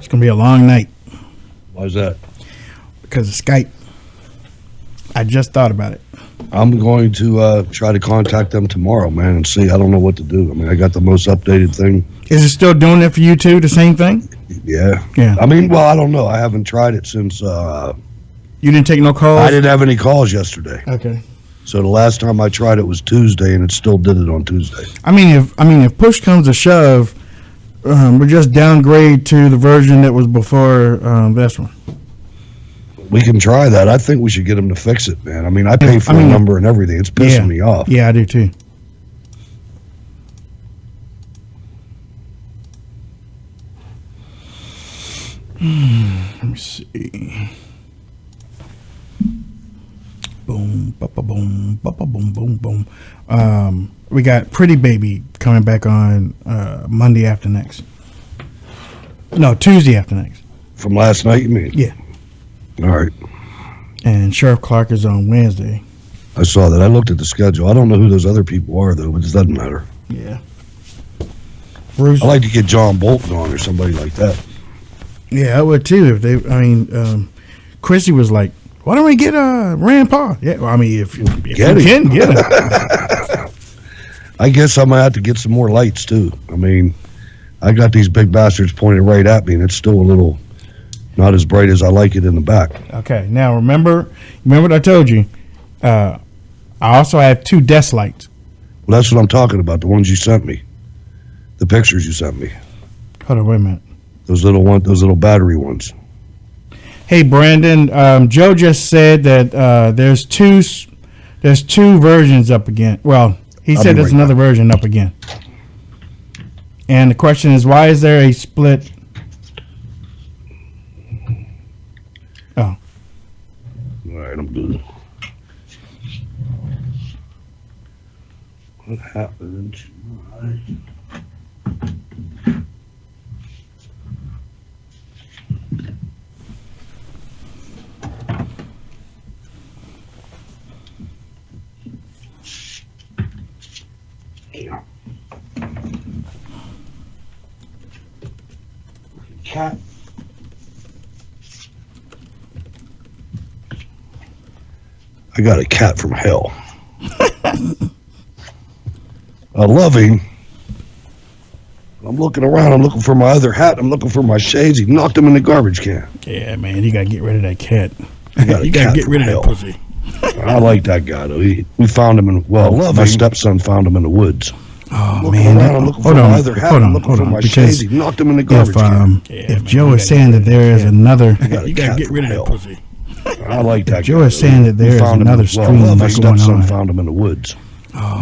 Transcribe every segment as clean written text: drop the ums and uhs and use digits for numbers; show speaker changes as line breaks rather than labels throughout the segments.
It's going to be a long night.
Why is that?
Because of Skype. I just thought about it.
I'm going to try to contact them tomorrow, man, and see. I don't know what to do. I mean, I got the most updated thing.
Is it still doing it for you too, the same thing?
Yeah.
Yeah.
I mean, well, I don't know. I haven't tried it since...
You didn't take no calls?
I didn't have any calls yesterday.
Okay.
So the last time I tried it was Tuesday, and it still did it on Tuesday.
I mean, if push comes to shove, we just downgrade to the version that was before this one.
We can try that. I think we should get them to fix it, man. I mean, I pay for a number and everything. It's pissing me off.
Yeah, I do too. Let me see. Boom, ba boom, ba boom, boom, boom. We got Pretty Baby coming back on Monday after next. No, Tuesday after next.
From last night, you mean?
Yeah.
All right.
And Sheriff Clark is on Wednesday.
I saw that. I looked at the schedule. I don't know who those other people are, though, but it doesn't matter.
Yeah. Bruce.
I like to get John Bolton on or somebody like that.
Yeah, I would too. If they, Chrissy was like, "Why don't we get Rand Paul?" Yeah, well, I mean, if you can get it.
I guess I might have to get some more lights too. I mean, I got these big bastards pointed right at me, and it's still a little not as bright as I like it in the back.
Okay, now remember what I told you. I also have 2 desk lights.
Well, that's what I'm talking about. The ones you sent me, the pictures you sent me.
Hold on, wait a minute.
Those little battery ones.
Hey, Brandon. Joe just said that there's two versions up again. Well, he said there's another version up again. And the question is, why is there a split? Oh.
All right, I'm good. What happened to my... Cat. I got a cat from hell. I love him. I'm looking around. I'm looking for my other hat. I'm looking for my shades. He knocked them in the garbage can.
Yeah, man, you gotta get rid of that cat.
You gotta get rid of that
pussy.
I like that guy though. We found him in my stepson found him in the woods.
Oh man!
I'm looking for my other hat. I'm looking for my shades. He knocked them in the garbage can.
If Joe is saying that there is another,
you gotta get rid of that pussy. I like that.
Joe is saying that there is another stream going on.
My stepson found him in the woods.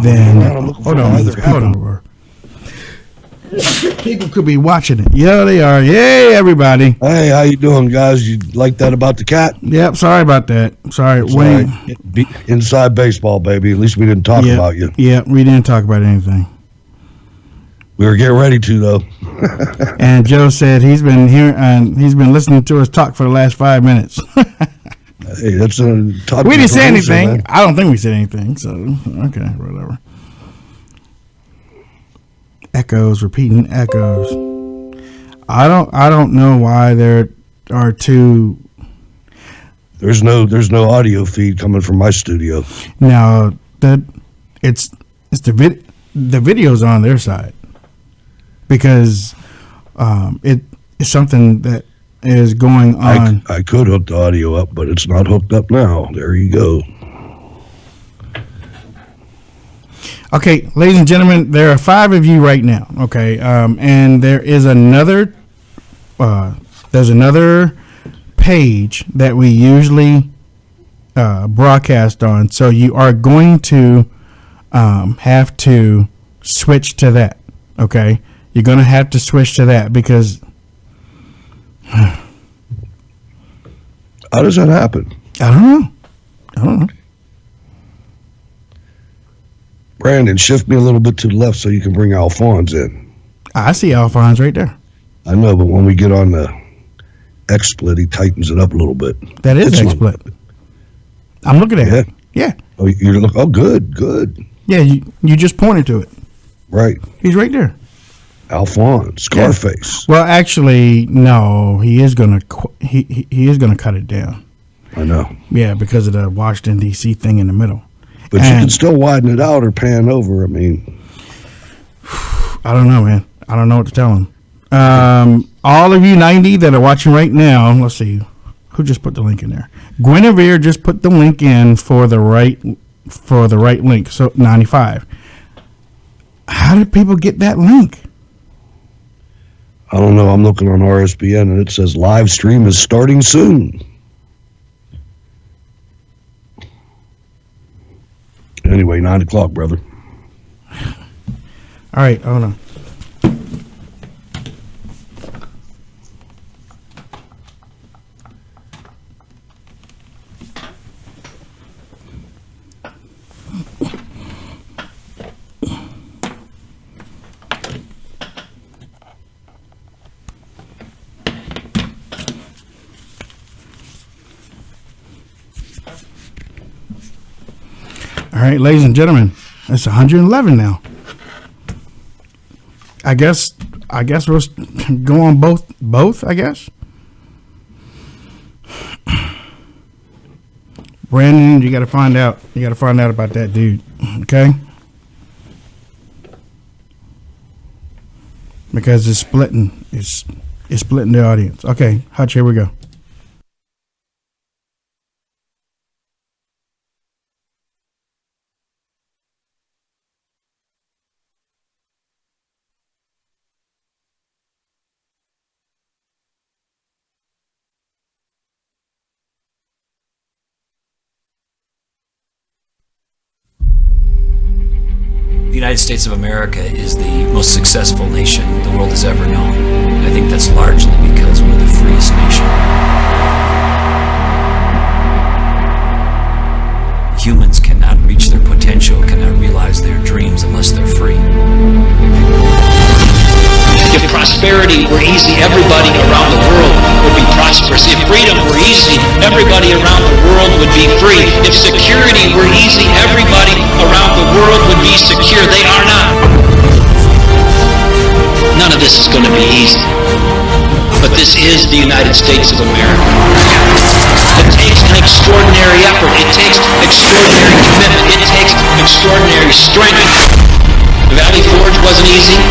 Then hold on. People could be watching it. Yeah, they are. Yay, everybody.
Hey, how you doing, guys? You like that about the cat?
Yep, sorry about that. Sorry, Wayne.
Inside baseball, baby. At least we didn't talk about you.
Yeah, we didn't talk about anything.
We were getting ready to, though.
And Joe said he's been here and he's been listening to us talk for the last 5 minutes.
Hey, that's a talk.
We didn't say anything. Man. I don't think we said anything. So okay, whatever. Echoes, repeating echoes. I don't know why there are 2.
There's no audio feed coming from my studio.
Now it's the video's on their side because it's something that is going on.
I could hook the audio up, but it's not hooked up now. There you go.
Okay, ladies and gentlemen, there are 5 of you right now. Okay, and there is another. There's another page that we usually broadcast on, so you are going to have to switch to that. Okay, you're going to have to switch to that because.
How does that happen?
I don't know.
Brandon, shift me a little bit to the left so you can bring Alphonse in.
I see Alphonse right there.
I know, but when we get on the XSplit, he tightens it up a little bit.
That is XSplit. I'm looking at it. Yeah.
Oh, you're looking. Oh, good.
Yeah, you just pointed to it.
Right.
He's right there.
Alphonse, Scarface.
Well, actually, no. He is gonna he is gonna cut it down.
I know.
Yeah, because of the Washington D.C. thing in the middle.
But you can still widen it out or pan over. I mean,
I don't know, man. I don't know what to tell him. All of you 90 that are watching right now, let's see, who just put the link in there? Guinevere just put the link in for the right link. So 95. How did people get that link?
I don't know. I'm looking on RSBN and it says live stream is starting soon. Anyway, 9 o'clock, brother.
All right, hold on. All right, ladies and gentlemen, it's 111 now. I guess we'll go on both. I guess. Brandon, you got to find out. You got to find out about that dude. Okay. Because it's splitting. It's splitting the audience. Okay, Hutch, here we go.
The United States of America is the most successful nation the world has ever known. I think that's largely because we're the freest nation. Humans cannot reach their potential, cannot realize their dreams unless they're free.
If prosperity were easy, everybody around the world would be prosperous. If freedom were easy, everybody around the world would be free. If security were easy, everybody around the world would be secure. They are not. None of this is going to be easy. But this is the United States of America. It takes an extraordinary effort. It takes extraordinary commitment. It takes extraordinary strength. The Valley Forge wasn't easy.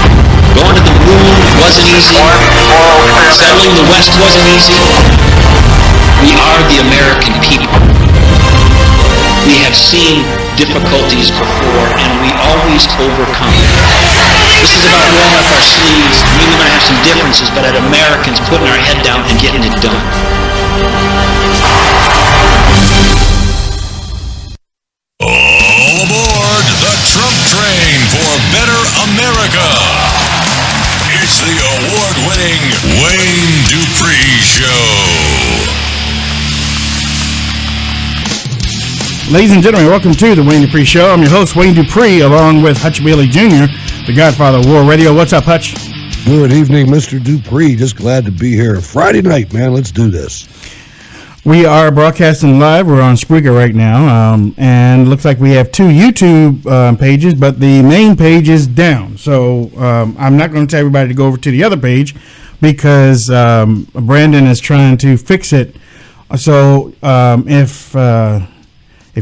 Going to the moon wasn't easy. Settling the West wasn't easy. We are the American people. We have seen difficulties before, and we always overcome them. This is about rolling up our sleeves. We might have some differences, but at Americans putting our head down and getting it done.
All aboard the Trump train for better America. It's the award-winning Wayne Dupree Show.
Ladies and gentlemen, welcome to the Wayne Dupree Show. I'm your host, Wayne Dupree, along with Hutch Bailey Jr., the godfather of War Radio. What's up, Hutch?
Good evening, Mr. Dupree. Just glad to be here. Friday night, man. Let's do this.
We are broadcasting live. We're on Spreaker right now, and looks like we have two YouTube pages, but the main page is down. So I'm not going to tell everybody to go over to the other page because Brandon is trying to fix it. So if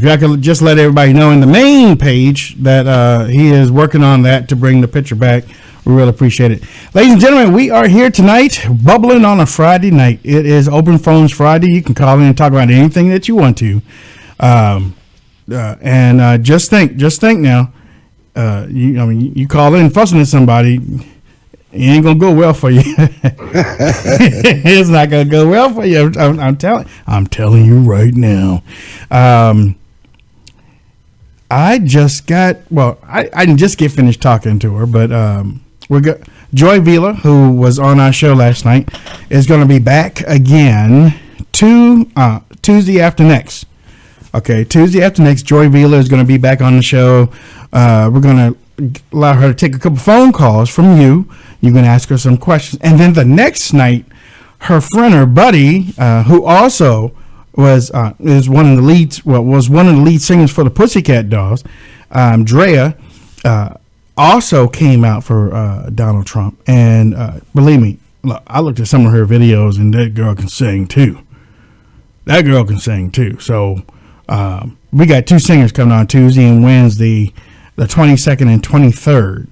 y'all could just let everybody know in the main page that he is working on that to bring the picture back, we really appreciate it. Ladies and gentlemen, we are here tonight, bubbling on a Friday night. It is Open Phones Friday. You can call in and talk about anything that you want to. And just think now, you call in fussing at somebody, it ain't gonna go well for you. It's not gonna go well for you. I'm telling you right now. I just I didn't just get finished talking to her, but Joy Vila, who was on our show last night, is going to be back again Tuesday after next. Okay, Tuesday after next, Joy Vila is going to be back on the show. We're going to allow her to take a couple phone calls from you. You're going to ask her some questions, and then the next night, her friend, her buddy, who also was one of the lead singers for the Pussycat Dolls, Drea, also came out for Donald Trump. And believe me, look, I looked at some of her videos, and that girl can sing too. That girl can sing too. So we got two singers coming on Tuesday and Wednesday, the 22nd and 23rd.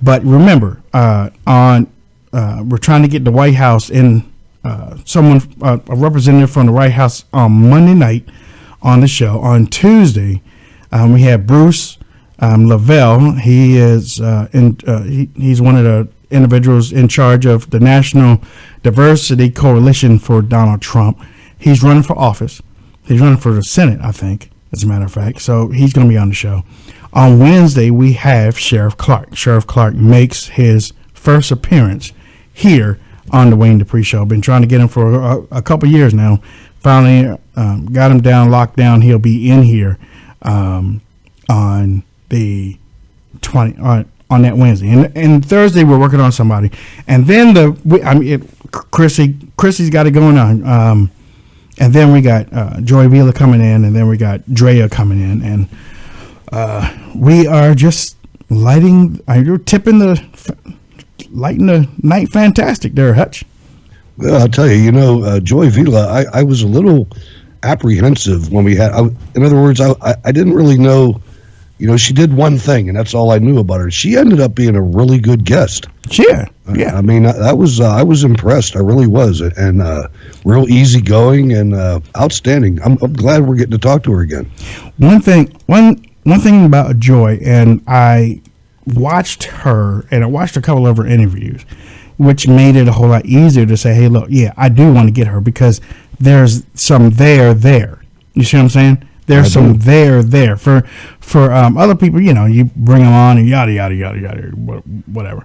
But remember, we're trying to get the White House in. A representative from the White House on Monday night on the show. On Tuesday, we have Bruce Lavelle. He is he's one of the individuals in charge of the National Diversity Coalition for Donald Trump. He's running for office. He's running for the Senate, I think, as a matter of fact. So he's going to be on the show. On Wednesday, we have Sheriff Clark. Sheriff Clark makes his first appearance here on the Wayne Dupree Show. Been trying to get him for a couple years now. Finally got him down, locked down. He'll be in here on the 20 on that Wednesday. And Thursday we're working on somebody. And then Chrissy's got it going on. And then we got Joy Vila coming in, and then we got Drea coming in, and we are just lighting the night fantastic there, Hutch.
Well, I'll tell you, Joy Vila, I was a little apprehensive when we had, in other words, I didn't really know, she did one thing, and that's all I knew about her. She ended up being a really good guest.
Yeah.
I mean, I was impressed. I really was, and real easygoing and outstanding. I'm glad we're getting to talk to her again. One
thing about Joy, and I watched her, and I watched a couple of her interviews, which made it a whole lot easier to say, hey, look, yeah, I do want to get her because there's some there. You see what I'm saying? There's some there for other people. You bring them on and yada yada yada yada, whatever.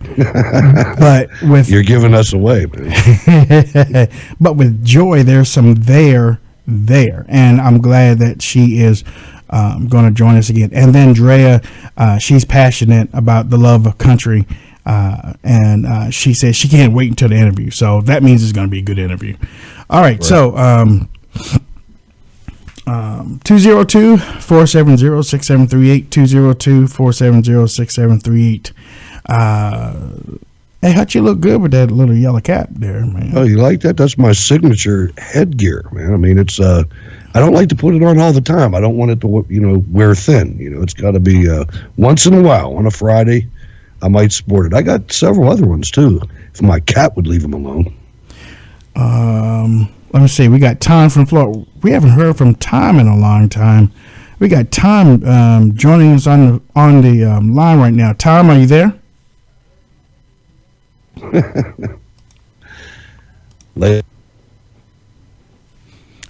But
you're giving us away, man.
But with Joy, there's some there, and I'm glad that she is going to join us again. And then Drea, she's passionate about the love of country, and she says she can't wait until the interview. So that means it's going to be a good interview. All right. So 202-470-6738, 202-470-6738. Hey, Hutch, you look good with that little yellow cap there, man.
Oh, you like that? That's my signature headgear, man. I mean, it's I don't like to put it on all the time. I don't want it to, wear thin. It's got to be once in a while. On a Friday, I might sport it. I got several other ones too. If my cat would leave them alone.
Let me see. We got Tom from Florida. We haven't heard from Tom in a long time. We got Tom joining us on the line right now. Tom, are you there?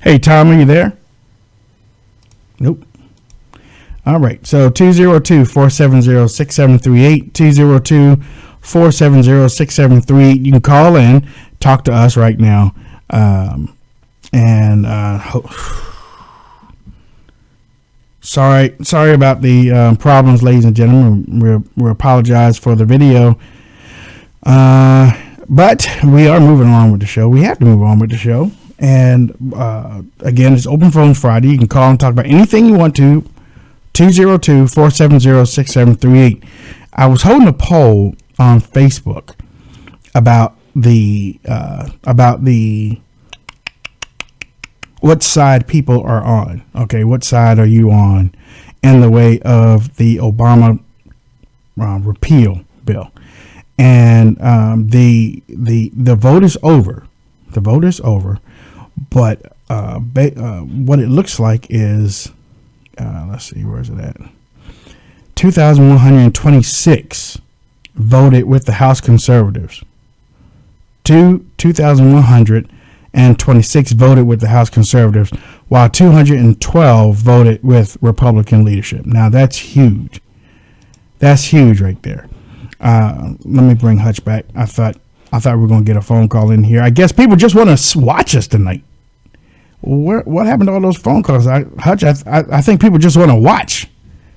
Hey, Tom, are you there? Nope. All right. So 202-470-6738, 202-470-6738. You can call in, talk to us right now. Sorry about the problems, ladies and gentlemen. We apologize for the video, but we are moving on with the show. We have to move on with the show, and again, it's Open Phones Friday. You can call and talk about anything you want to. 202-470-6738. I was holding a poll on Facebook about the what side people are on. Okay, what side are you on in the way of the Obama repeal bill? And the vote is over. The vote is over. But what it looks like is, let's see, where is it at? 2,126 voted with the House conservatives. 2,126 voted with the House conservatives, while 212 voted with Republican leadership. Now that's huge. That's huge right there. Let me bring Hutch back. I thought we were going to get a phone call in here. I guess people just want to watch us tonight. What happened to all those phone calls? Hutch, I think people just want to watch.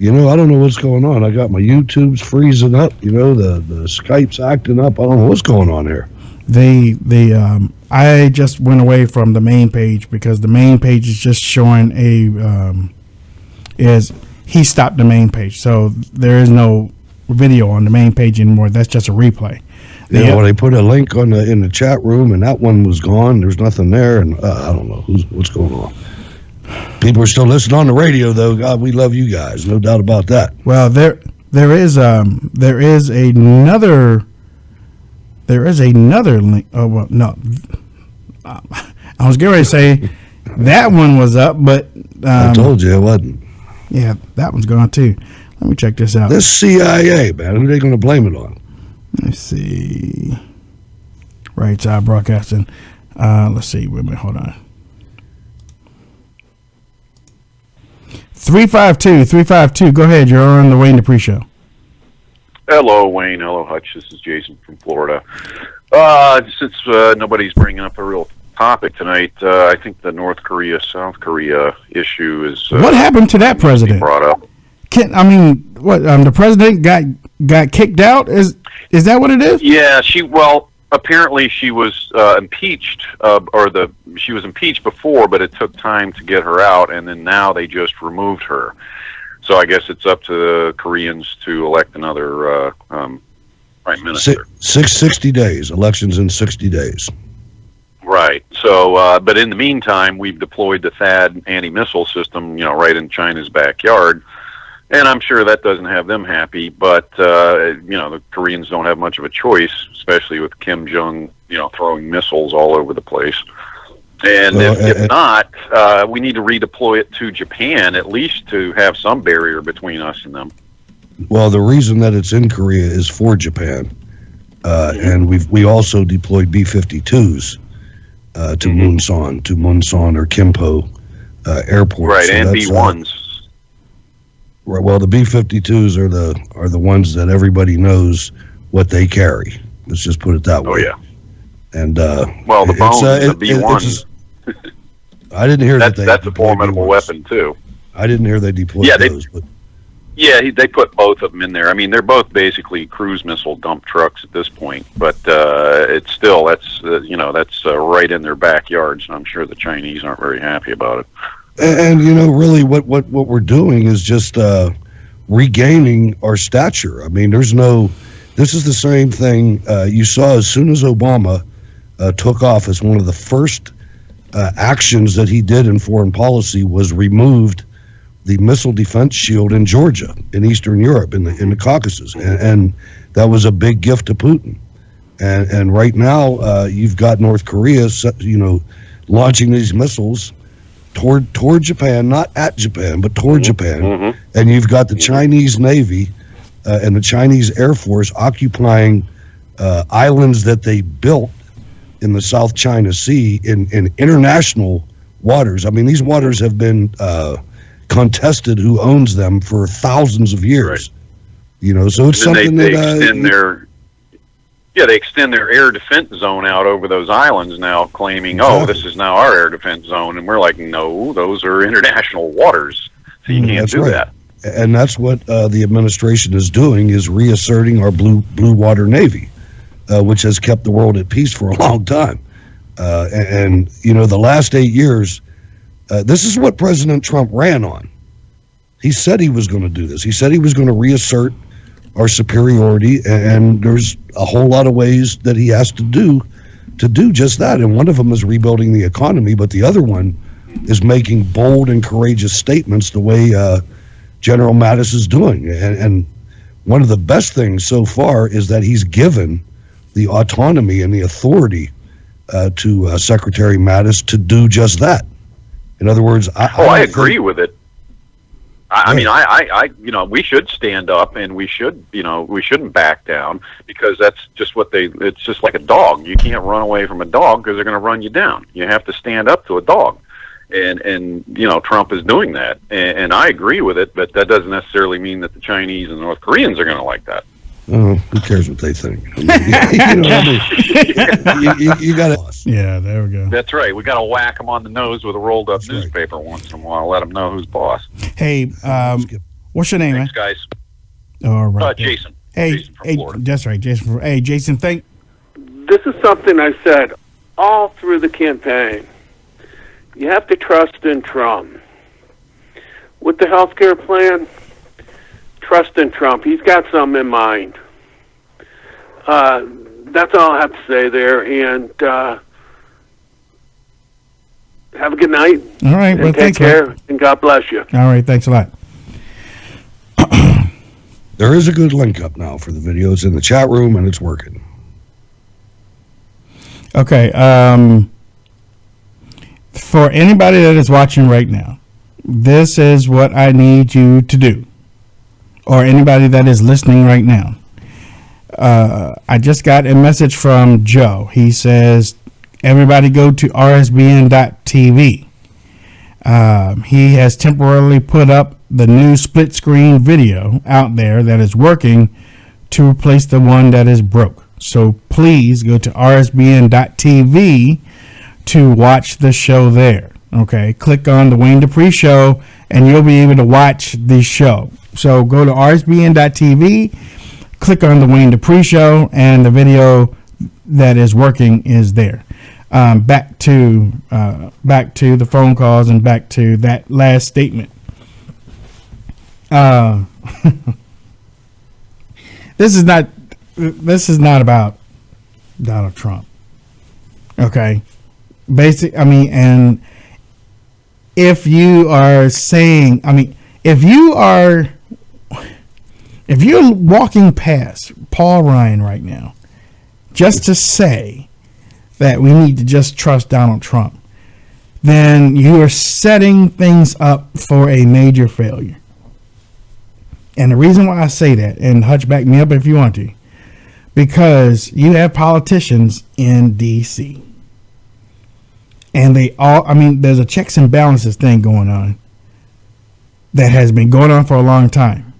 I don't know what's going on. I got my YouTube's freezing up. The Skype's acting up. I don't know what's going on here.
I just went away from the main page because the main page is just showing he stopped the main page. So there is no video on the main page anymore. That's just a replay.
Well, they put a link on in the chat room, and that one was gone. There's nothing there, and I don't know what's going on. People are still listening on the radio, though. God, we love you guys, no doubt about that.
Well, there is another link. Oh well, no, I was getting ready to say that one was up, but
I told you it wasn't.
Yeah, that one's gone too. Let me check this out.
This CIA, man, who are they going to blame it on?
Let's see. Right side broadcasting. Let's see. Wait a minute. Hold on. 352. Go ahead. You're on the Wayne Dupree Show.
Hello, Wayne. Hello, Hutch. This is Jason from Florida. Since nobody's bringing up a real topic tonight, I think the North Korea, South Korea issue is...
what happened to that president?
Brought up.
The president got kicked out? Is that what it is?
Yeah, apparently she was impeached, she was impeached before, but it took time to get her out, and then now they just removed her. So I guess it's up to the Koreans to elect another prime minister.
60 days. Elections in 60 days.
Right. So, but in the meantime, we've deployed the THAAD anti-missile system, right in China's backyard. And I'm sure that doesn't have them happy, but, the Koreans don't have much of a choice, especially with Kim Jong, throwing missiles all over the place. And if not, we need to redeploy it to Japan, at least to have some barrier between us and them.
Well, the reason that it's in Korea is for Japan. And we also deployed B-52s to Munsan or Kimpo airports.
Right,
so
and B-1s.
Well, the B-52s are the ones that everybody knows what they carry. Let's just put it that way.
Oh yeah.
And
the bones, the B-1s.
I didn't hear
that's a formidable weapon too.
I didn't hear they deployed those. But
they put both of them in there. I mean, they're both basically cruise missile dump trucks at this point, but it's still that's right in their backyards, and I'm sure the Chinese aren't very happy about it.
And really, what we're doing is just regaining our stature. I mean, this is the same thing you saw as soon as Obama took office. One of the first actions that he did in foreign policy was removed the missile defense shield in Georgia, in Eastern Europe, in the Caucasus, and that was a big gift to Putin. And right now, you've got North Korea, launching these missiles toward Japan, not at Japan, but toward Japan. Mm-hmm. And you've got the Chinese Navy and the Chinese Air Force occupying islands that they built in the South China Sea in international waters. I mean, these waters have been contested who owns them for thousands of years. Right. So it's something
they extend their air defense zone out over those islands now, claiming, this is now our air defense zone. And we're like, no, those are international waters. So you can't do that.
And that's what the administration is doing, is reasserting our blue water navy, which has kept the world at peace for a long time. And the last 8 years, this is what President Trump ran on. He said he was going to do this. He said he was going to reassert our superiority, and there's a whole lot of ways that he has to do just that. And one of them is rebuilding the economy, but the other one is making bold and courageous statements the way General Mattis is doing. And one of the best things so far is that he's given the autonomy and the authority to Secretary Mattis to do just that. In other words,
I agree with it. I mean, we should stand up, and we shouldn't back down, because that's just it's just like a dog. You can't run away from a dog because they're going to run you down. You have to stand up to a dog. And Trump is doing that. And I agree with it, but that doesn't necessarily mean that the Chinese and North Koreans are going to like that.
Who cares what they think? You got to.
Yeah, there we go.
That's right. We got to whack them on the nose with a rolled up newspaper once in a while. Let them know who's boss.
Hey, what's your name,
Thanks,
man?
guys.
All right.
Jason.
Hey,
Jason from Florida.
That's right, Jason. Hey, Jason,
This is something I said all through the campaign. You have to trust in Trump. With the health care plan, trusting Trump. He's got something in mind. That's all I have to say there. And have a good night.
All right.
And
Well,
take
thanks,
care.
man.
And God bless you.
All right. Thanks a lot.
There is a good link up now for the video. It's in the chat room and it's working.
Okay. For anybody that is watching right now, this is what I need you to do. Or anybody that is listening right now. I just got a message from Joe. He says, everybody go to rsbn.tv. He has temporarily put up the new split screen video out there that is working to replace the one that is broke. So please go to rsbn.tv to watch the show there. Okay, click on the Wayne Dupree Show and you'll be able to watch the show. So go to rsbn.tv, click on the Wayne Dupree Show, and the video that is working is there. Back to the phone calls and back to that last statement. This is not about Donald Trump. Okay, and if you are saying, if you're walking past Paul Ryan right now, just to say that we need to just trust Donald Trump, then you are setting things up for a major failure. And the reason why I say that, and Hutch, back me up if you want to, because you have politicians in D.C. And they all, there's a checks and balances thing going on that has been going on for a long time.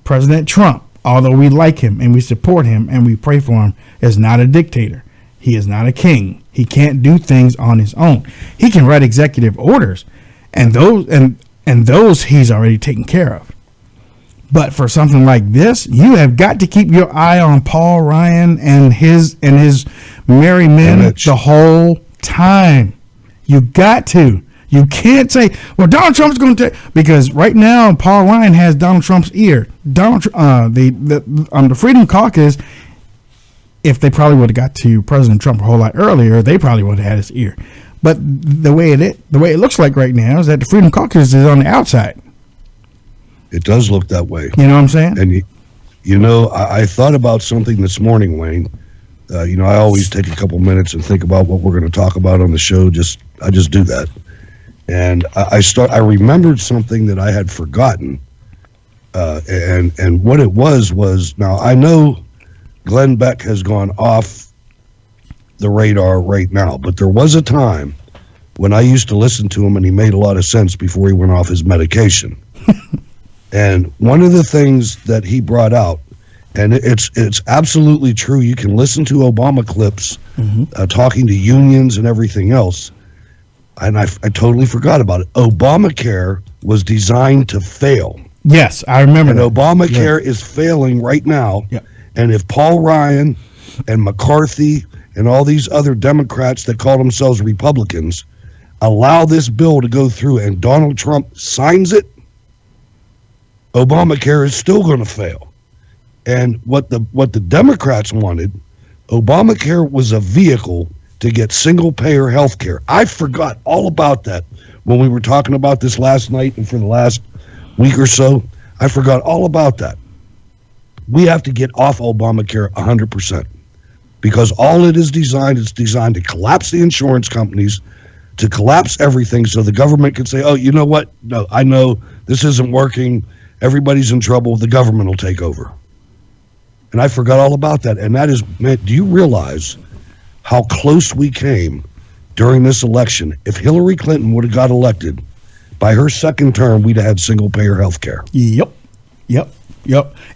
President Trump, although we like him and we support him and we pray for him, is not a dictator. He is not a king. He can't do things on his own. He can write executive orders, and those he's already taken care of. But for something like this, you have got to keep your eye on Paul Ryan and his merry men the whole time. You got to. You can't say, well, Donald Trump's going to take, because right now Paul Ryan has Donald Trump's ear. The Freedom Caucus, if they probably would have got to President Trump a whole lot earlier, they probably would have had his ear. But the way it looks like right now is that the Freedom Caucus is on the outside.
It does look that way.
You know what I'm saying?
And I thought about something this morning, Wayne. I always take a couple minutes and think about what we're going to talk about on the show. I just do that. And I remembered something that I had forgotten. And what it was now I know Glenn Beck has gone off the radar right now, but there was a time when I used to listen to him and he made a lot of sense before he went off his medication. And one of the things that he brought out, and it's absolutely true, you can listen to Obama clips talking to unions and everything else, and I totally forgot about it. Obamacare was designed to fail.
Yes, I remember
and
that.
Obamacare is failing right now.
Yeah.
And if Paul Ryan and McCarthy and all these other Democrats that call themselves Republicans allow this bill to go through and Donald Trump signs it, Obamacare is still going to fail. And what the Democrats wanted, Obamacare was a vehicle to get single-payer health care. I forgot all about that when we were talking about this last night and for the last week or so. I forgot all about that. We have to get off Obamacare 100% because all it is designed to collapse the insurance companies, to collapse everything so the government can say, oh, you know what? No, I know this isn't working. Everybody's in trouble. The government will take over. And I forgot all about that. And that is, man, do you realize how close we came during this election? If Hillary Clinton would have got elected, by her second term, we'd have had single-payer health care.
Yep.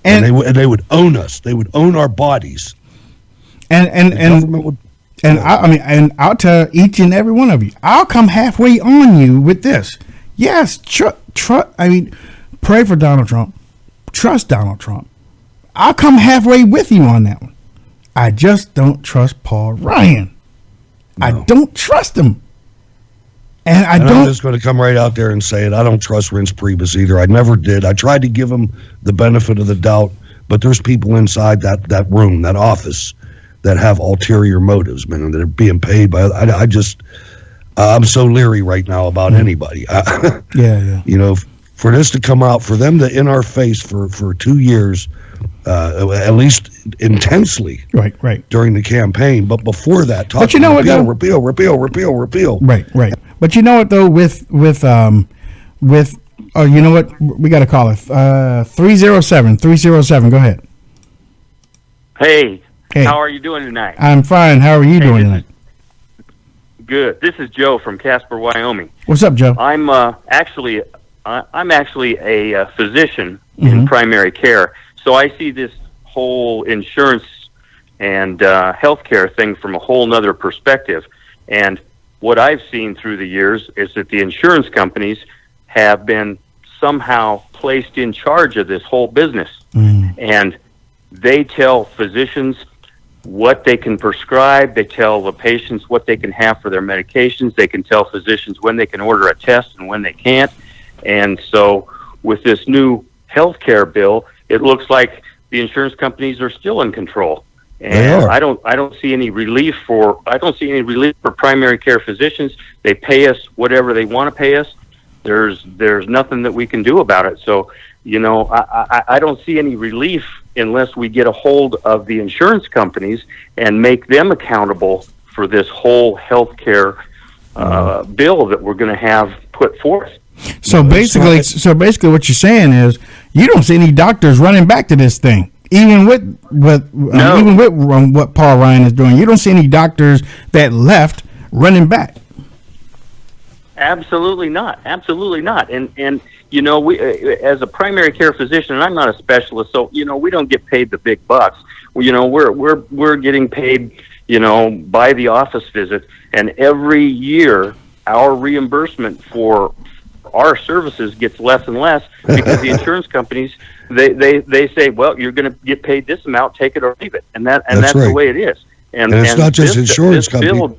And they would own us. They would own our bodies.
And I'll tell each and every one of you, I'll come halfway on you with this. Yes, pray for Donald Trump. Trust Donald Trump. I'll come halfway with you on that one. I just don't trust Paul Ryan. No. I don't trust him. And I
And I'm
don't.
just going to come right out there and say it. I don't trust Reince Priebus either. I never did. I tried to give him the benefit of the doubt, but there's people inside that room, that office, that have ulterior motives, man, that are being paid by. I'm so leery right now about anybody.
Yeah.
You know, for this to come out, for them to in our face for 2 years, at least intensely,
Right.
during the campaign. But before that,
But you know what, though?
repeal.
Right. But you know what though, with oh, you know what, we got to call it 307. Go ahead.
Hey,
Hey.
how are you doing tonight?
I'm fine. How are you doing
this
tonight?
Good. This is Joe from Casper, Wyoming.
What's up, Joe?
I'm actually a physician in primary care, so I see this whole insurance and healthcare thing from a whole nother perspective. And what I've seen through the years is that the insurance companies have been somehow placed in charge of this whole business, and they tell physicians what they can prescribe. They tell the patients what they can have for their medications. They can tell physicians when they can order a test and when they can't. And so with this new healthcare bill, it looks like the insurance companies are still in control. And I don't see any relief for primary care physicians. They pay us whatever they want to pay us. There's nothing that we can do about it. So, you know, I don't see any relief unless we get a hold of the insurance companies and make them accountable for this whole healthcare bill that we're going to have put forth.
So basically, what you're saying is you don't see any doctors running back to this thing, even with what Paul Ryan is doing. You don't see any doctors that left running back.
Absolutely not. And you know, we as a primary care physician, and I'm not a specialist, so you know, we don't get paid the big bucks. You know, we're getting paid, you know, by the office visit, and every year our reimbursement for our services gets less and less because the insurance companies they say, well, you're going to get paid this amount, take it or leave it, and that's right. The way it is.
And it's not just insurance companies.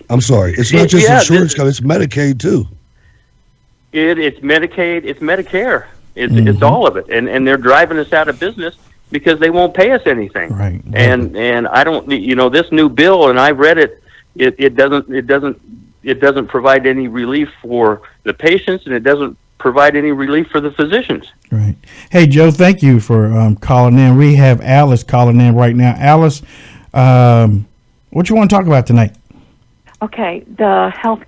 I'm sorry, it's not just insurance companies; it's Medicaid too.
It's Medicaid, it's Medicare, it's all of it, and they're driving us out of business because they won't pay us anything.
Right.
And I don't, you know, this new bill, and I read it. It doesn't provide any relief for the patients, and it doesn't provide any relief for the physicians.
Right. Hey, Joe, thank you for calling in. We have Alice calling in right now. Alice, what you want to talk about tonight?
Okay, the health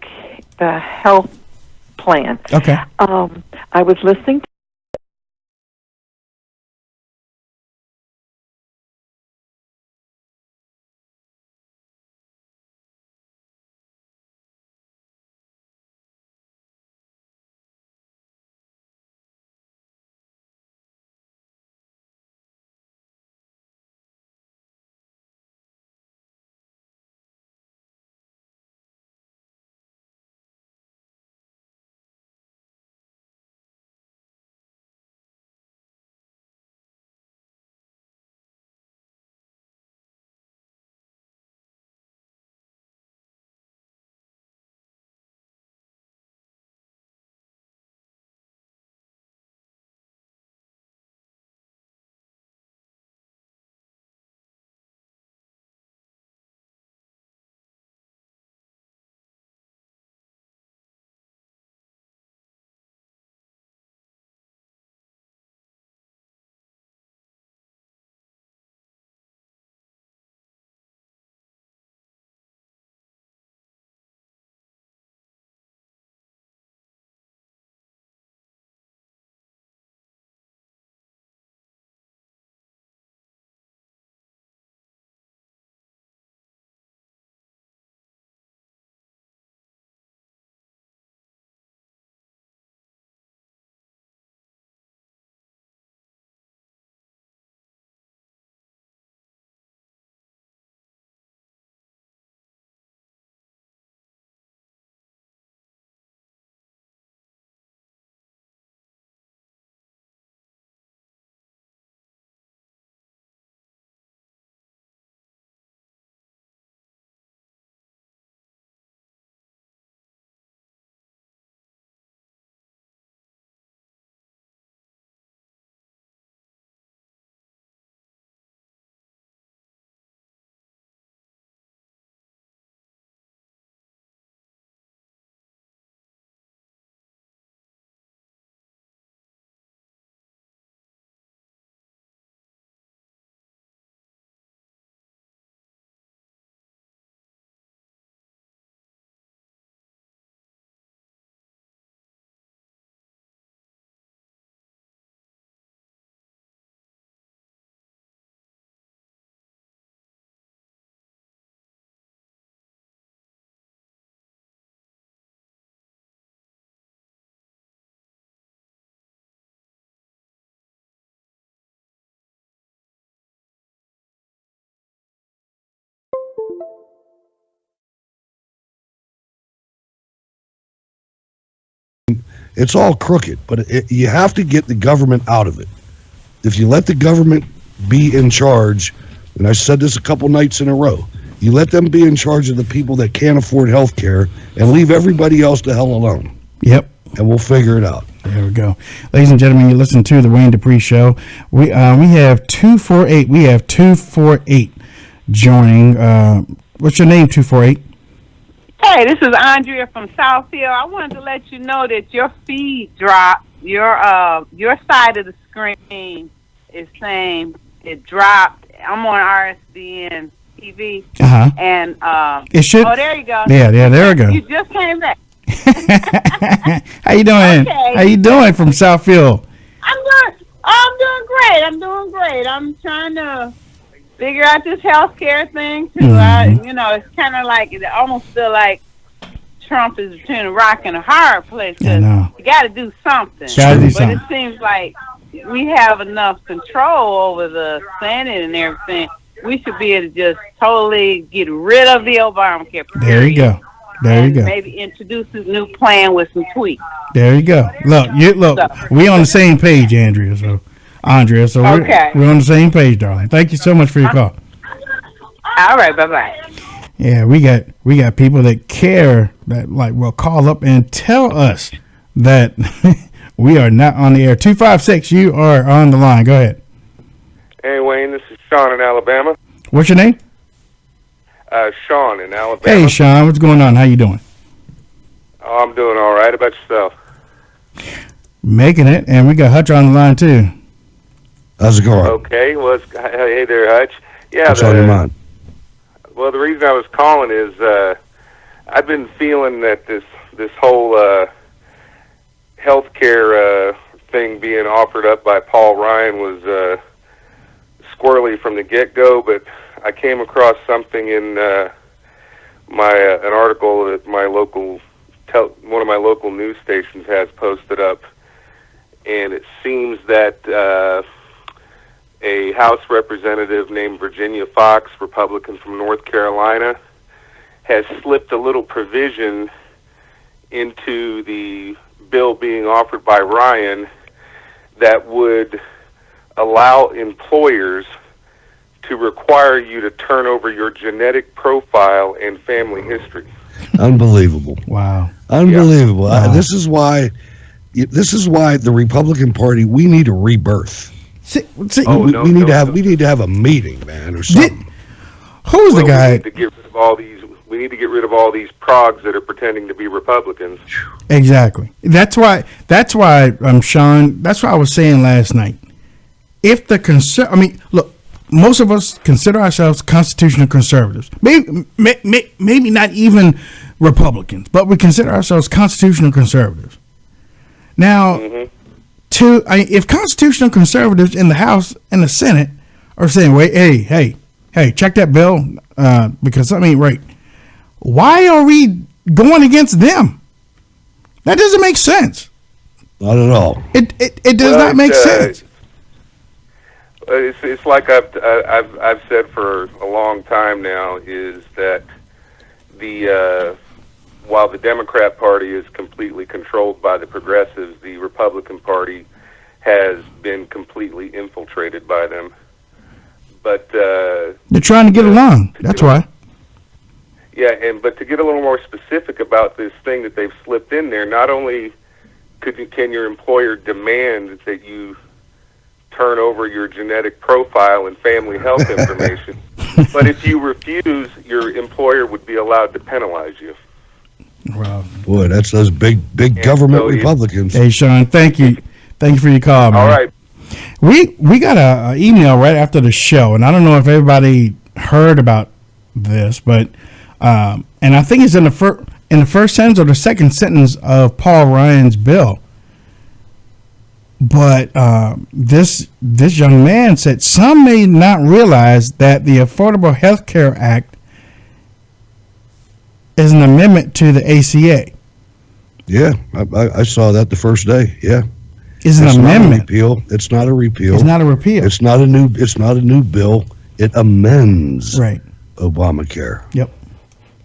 plan.
Okay.
I was listening
It's all crooked, but you have to get the government out of it. If you let the government be in charge, and I said this a couple nights in a row, you let them be in charge of the people that can't afford health care and leave everybody else the hell alone.
Yep.
And we'll figure it out.
There we go. Ladies and gentlemen, you listen to the Wayne Dupree Show. We have 248. We have 248 joining. What's your name, 248?
Hey, this is Andrea from Southfield. I wanted to let you know that your feed dropped. Your side of the screen is saying it dropped. I'm on RSBN TV.
Uh-huh.
And
it should.
Oh, there you go.
Yeah, there we go.
You just came back.
How you doing?
Okay.
How you doing from Southfield?
I'm doing great. I'm trying to figure out this healthcare thing too.
Mm-hmm.
It's kind of like, it almost feel like Trump is between a rock and a hard place.
I know.
You got to do something. But it seems like we have enough control over the Senate and everything. We should be able to just totally get rid of the Obamacare.
There you go. There you go.
Maybe introduce a new plan with some tweaks.
There you go. Look, we on the same page, Andrea. So
Okay.
we're on the same page, darling. Thank you so much for your call.
All right, bye-bye.
Yeah, we got people that care, that will call up and tell us that we are not on the air. 256, you are on the line. Go ahead.
Hey, Wayne, this is Sean in Alabama.
What's your name?
Sean in Alabama.
Hey, Sean, what's going on? How you doing?
Oh, I'm doing all right. How about yourself?
Making it, and we got Hutch on the line, too.
How's it going?
Okay, well, hey there, Hutch. Yeah,
what's on your mind?
Well, the reason I was calling is I've been feeling that this whole healthcare thing being offered up by Paul Ryan was squirrely from the get-go, but I came across something in an article that one of my local news stations has posted up, and it seems that a House representative named Virginia Fox, Republican from North Carolina, has slipped a little provision into the bill being offered by Ryan that would allow employers to require you to turn over your genetic profile and family history.
Unbelievable.
Wow.
Unbelievable.
Yeah. Wow.
This is why the Republican Party, we need a rebirth. We need to have a meeting, man, or something.
Who's the guy?
We need to get rid of all these progs that are pretending to be Republicans.
Exactly. That's why Sean, that's what I was saying last night. If look, most of us consider ourselves constitutional conservatives. Maybe not even Republicans, but we consider ourselves constitutional conservatives. Now, if constitutional conservatives in the House and the Senate are saying, "Wait, hey, check that bill because something ain't right," why are we going against them? That doesn't make sense.
Not at all.
It does not make sense.
It's like I've said for a long time now, is that while the Democrat Party is completely controlled by the progressives, the Republican Party has been completely infiltrated by them. But
they're trying to get along. That's why.
Yeah, but to get a little more specific about this thing that they've slipped in there, not only can your employer demand that you turn over your genetic profile and family health information, but if you refuse, your employer would be allowed to penalize you.
Wow.
Boy, that's those big government Republicans.
Hey, Sean, thank you for your call, man.
All right.
We got a email right after the show, and I don't know if everybody heard about this, but and I think it's in the first sentence or the second sentence of Paul Ryan's bill. But this young man said some may not realize that the Affordable Health Care Act is an amendment to the ACA.
Yeah, I saw that the first day. Yeah,
it's an amendment.
It's not a repeal.
It's not a repeal.
It's not a new bill. It amends
right
Obamacare.
Yep.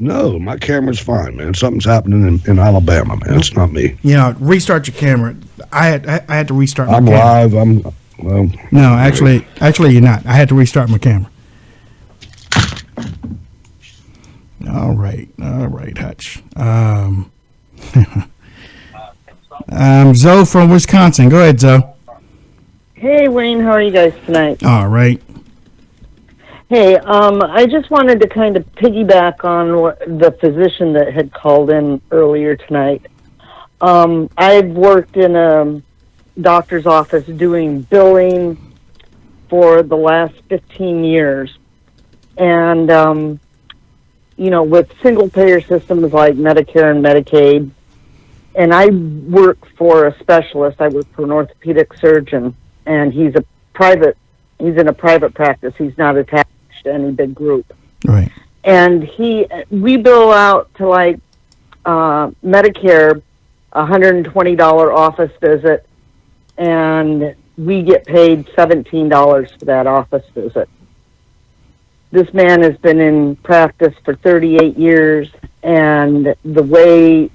No, my camera's fine, man. Something's happening in Alabama, man. It's not me.
Restart your camera. I had to restart my
I'm
camera.
live.
No, actually, you're not. I had to restart my camera. All right, Hutch. Zoe from Wisconsin. Go ahead, Zoe.
Hey, Wayne. How are you guys tonight?
All right.
Hey, I just wanted to kind of piggyback on the physician that had called in earlier tonight. I've worked in a doctor's office doing billing for the last 15 years. And, with single-payer systems like Medicare and Medicaid, and I work for a specialist. I work for an orthopedic surgeon, and he's in a private practice. He's not attached to any big group.
Right.
And we bill out to Medicare $120 office visit, and we get paid $17 for that office visit. This man has been in practice for 38 years, and the way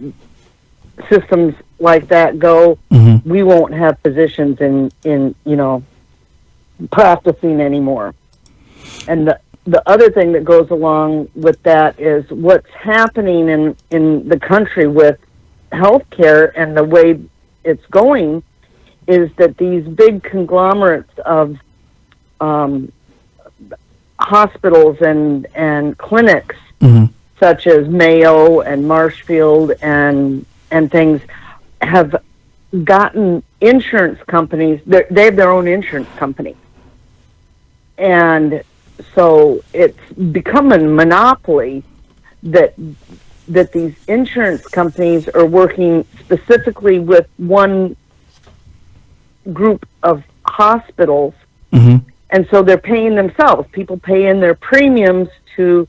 systems like that go, we won't have physicians in practicing anymore. And the other thing that goes along with that is what's happening in the country with healthcare and the way it's going is that these big conglomerates of hospitals and clinics, such as Mayo and Marshfield and things, have gotten insurance companies. They have their own insurance company, and so it's become a monopoly that these insurance companies are working specifically with one group of hospitals, and so they're paying themselves. People pay in their premiums to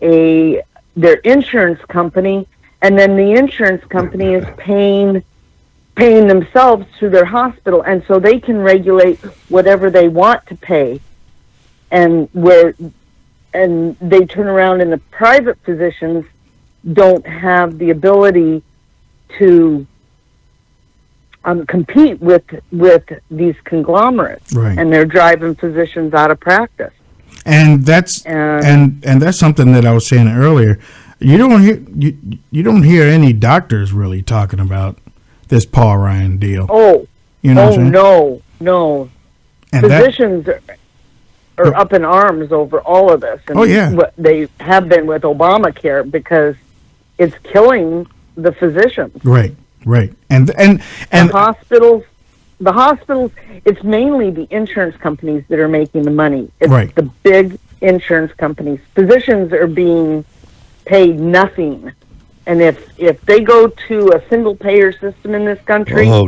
their insurance company, and then the insurance company is paying themselves through their hospital, and so they can regulate whatever they want to pay. And they turn around, and the private physicians don't have the ability to compete with these conglomerates,
right?
And they're driving physicians out of practice.
And that's that's something that I was saying earlier. You don't hear any doctors really talking about this Paul Ryan deal.
Oh,
you know what I'm saying?
No.
And
Physicians are up in arms over all of this. And they have been with Obamacare because it's killing the physicians.
Right. And
the hospitals, it's mainly the insurance companies that are making the money. It's the big insurance companies. Physicians are being paid nothing. And if they go to a single payer system in this country,
yeah,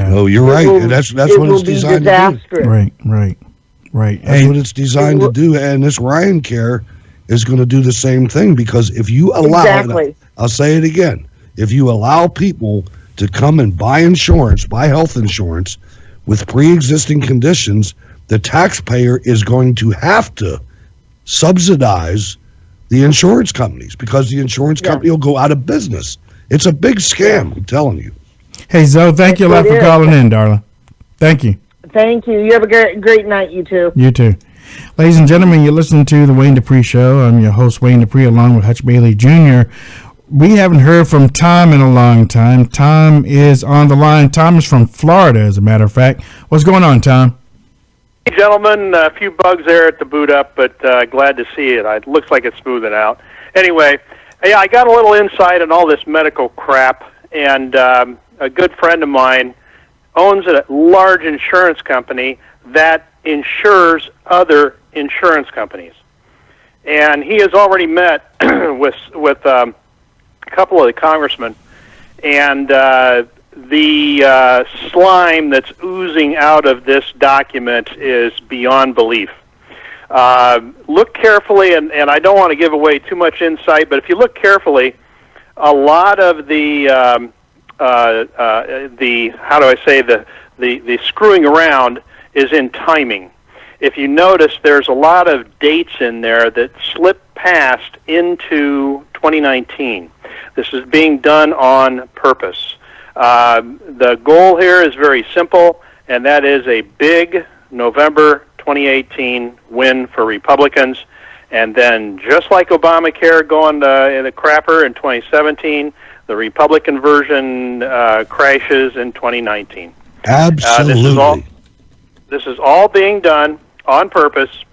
no, you're right. That's what it's designed to do.
Right.
That's what it's designed to do. And this Ryan Care is going to do the same thing, because if you allow, I'll say it again, if you allow people to come and buy health insurance with pre-existing conditions, the taxpayer is going to have to subsidize the insurance companies, because the insurance company will go out of business. It's a big scam, I'm telling you.
Hey, Zoe, thank you a lot for calling in, darling. Thank you.
Thank you. You have a great night, you too.
You too. Ladies and gentlemen, you're listening to the Wayne Dupree Show. I'm your host, Wayne Dupree, along with Hutch Bailey Jr. We haven't heard from Tom in a long time. Tom is on the line. Tom is from Florida, as a matter of fact. What's going on, Tom?
Hey, gentlemen. A few bugs there at the boot up, but glad to see it. It looks like it's smoothing out. Anyway, yeah, I got a little insight on all this medical crap, and a good friend of mine owns a large insurance company that insures other insurance companies. And he has already met with a couple of the congressmen, and the slime that's oozing out of this document is beyond belief. Look carefully, and I don't want to give away too much insight, but if you look carefully, a lot of the how do I say, the screwing around is in timing. if you notice, there's a lot of dates in there that slip past into 2019. This is being done on purpose. The goal here is very simple, and that is a big November 2018 win for Republicans. And then, just like Obamacare going in the crapper in 2017, the Republican version crashes in 2019.
Absolutely.
This is all being done on purpose.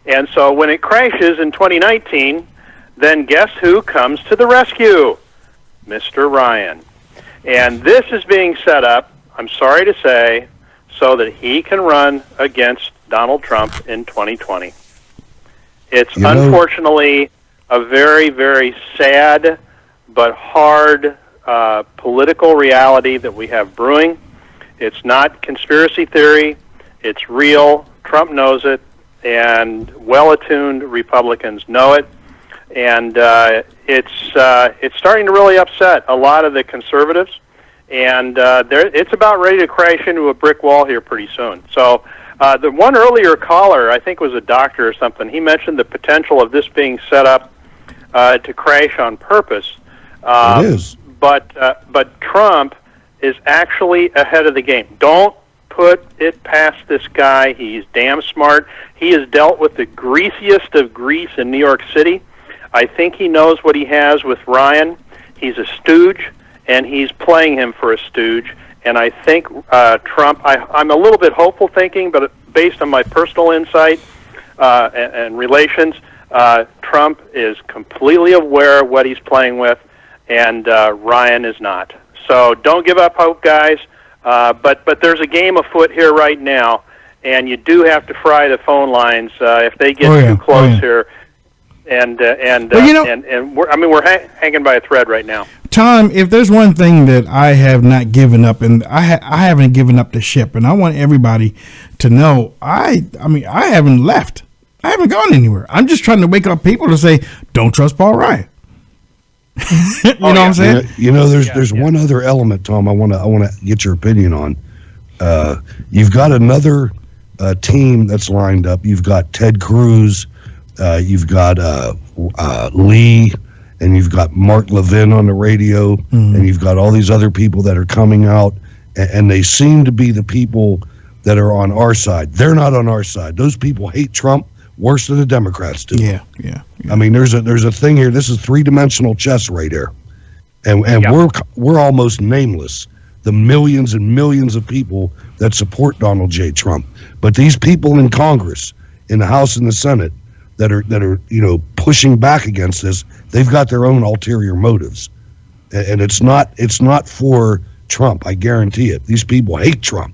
And so when it crashes in 2019, then guess who comes to the rescue? Mr. Ryan. And this is being set up, I'm sorry to say, so that he can run against Donald Trump in 2020. It's unfortunately a very, very sad but hard political reality that we have brewing. It's not conspiracy theory. It's real. Trump knows it, and well-attuned Republicans know it. And it's starting to really upset a lot of the conservatives. And it's about ready to crash into a brick wall here pretty soon. So the one earlier caller, I think was a doctor or something, he mentioned the potential of this being set up to crash on purpose.
It is.
But Trump is actually ahead of the game. Don't put it past this guy. He's damn smart. He has dealt with the greasiest of grease in New York City. I think he knows what he has with Ryan. He's a stooge, and he's playing him for a stooge. And I think Trump, I'm a little bit hopeful thinking, but based on my personal insight and relations, Trump is completely aware of what he's playing with, and Ryan is not. So don't give up hope, guys. But there's a game afoot here right now, and you do have to fry the phone lines if they get too close here. And we're hanging by a thread right now.
Tom, if there's one thing that I have not given up, and I haven't given up the ship, and I want everybody to know, I haven't left. I haven't gone anywhere. I'm just trying to wake up people to say, don't trust Paul Ryan. you know what I'm saying?
There's one other element, Tom. I want to get your opinion on. You've got another team that's lined up. You've got Ted Cruz. You've got Lee, and you've got Mark Levin on the radio, and you've got all these other people that are coming out, and they seem to be the people that are on our side. They're not on our side. Those people hate Trump worse than the Democrats do.
Yeah.
I mean, there's a thing here. This is three-dimensional chess right here, and we're almost nameless. The millions and millions of people that support Donald J. Trump, but these people in Congress, in the House and the Senate, that are pushing back against this, they've got their own ulterior motives, and it's not for Trump. I guarantee it. These people hate Trump.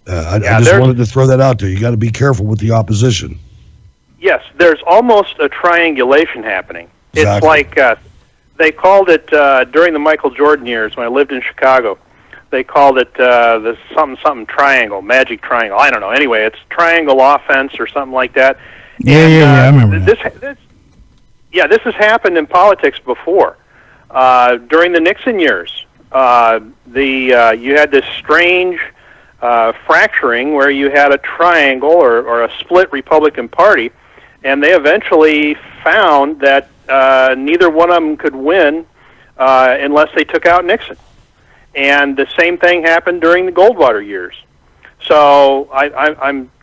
I just wanted to throw that out there. You got to be careful with the opposition.
Yes, there's almost a triangulation happening.
Exactly.
It's like they called it during the Michael Jordan years when I lived in Chicago. They called it the something triangle, magic triangle. I don't know. Anyway, it's triangle offense or something like that.
Yeah, I remember
this has happened in politics before. During the Nixon years, you had this strange fracturing where you had a triangle or a split Republican Party, and they eventually found that neither one of them could win unless they took out Nixon. And the same thing happened during the Goldwater years. So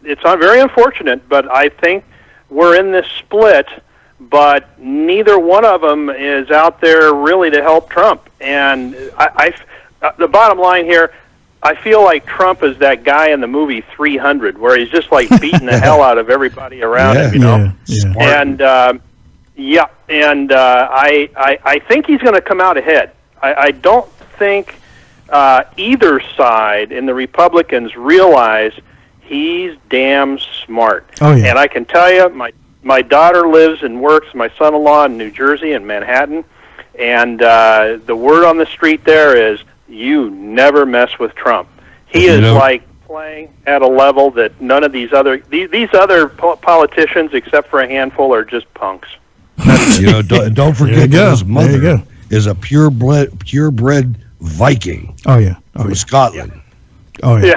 it's very unfortunate, but I think we're in this split, but neither one of them is out there really to help Trump. And the bottom line here, I feel like Trump is that guy in the movie 300, where he's just like beating the hell out of everybody around him, And I think he's going to come out ahead. I don't think either side in the Republicans realize he's damn smart. And I can tell you, my daughter lives and works, my son-in-law in New Jersey, in Manhattan, and the word on the street there is, you never mess with Trump. He is like playing at a level that none of these other politicians, except for a handful, are just punks.
Don't forget that his mother is a purebred Viking.
Oh yeah,
from Scotland.
Oh yeah.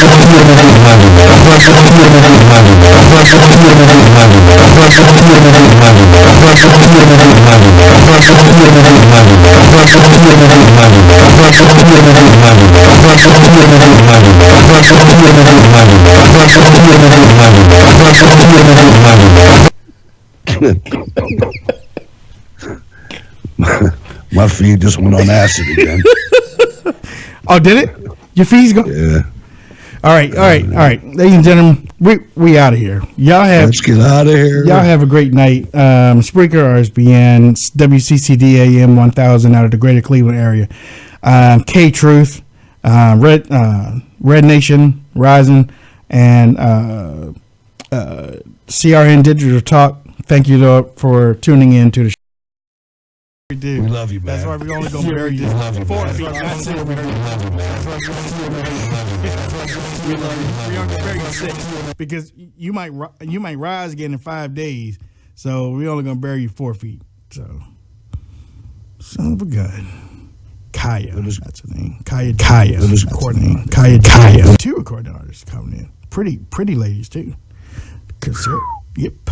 My feed just went on acid again.
Oh, did it? Your feed's go?
Yeah.
All right. Ladies and gentlemen, we out of here.
Let's get out of here.
Y'all have a great night. Spreaker, RSBN, WCCD AM 1000 out of the greater Cleveland area. K-Truth, Red Nation, Rising, and CRN Digital Talk. Thank you for tuning in to the show. We do.
We love you, man.
That's why we're only going to bury you 4 feet. That's it. We love you. We're going to bury you 6 because you might rise again in 5 days. So we're only going to bury you 4 feet. So, son of a gun. Kaya. That's her name. Kaya. That's her name. Kaya. 2 recording artists coming in. Pretty ladies too. Yep.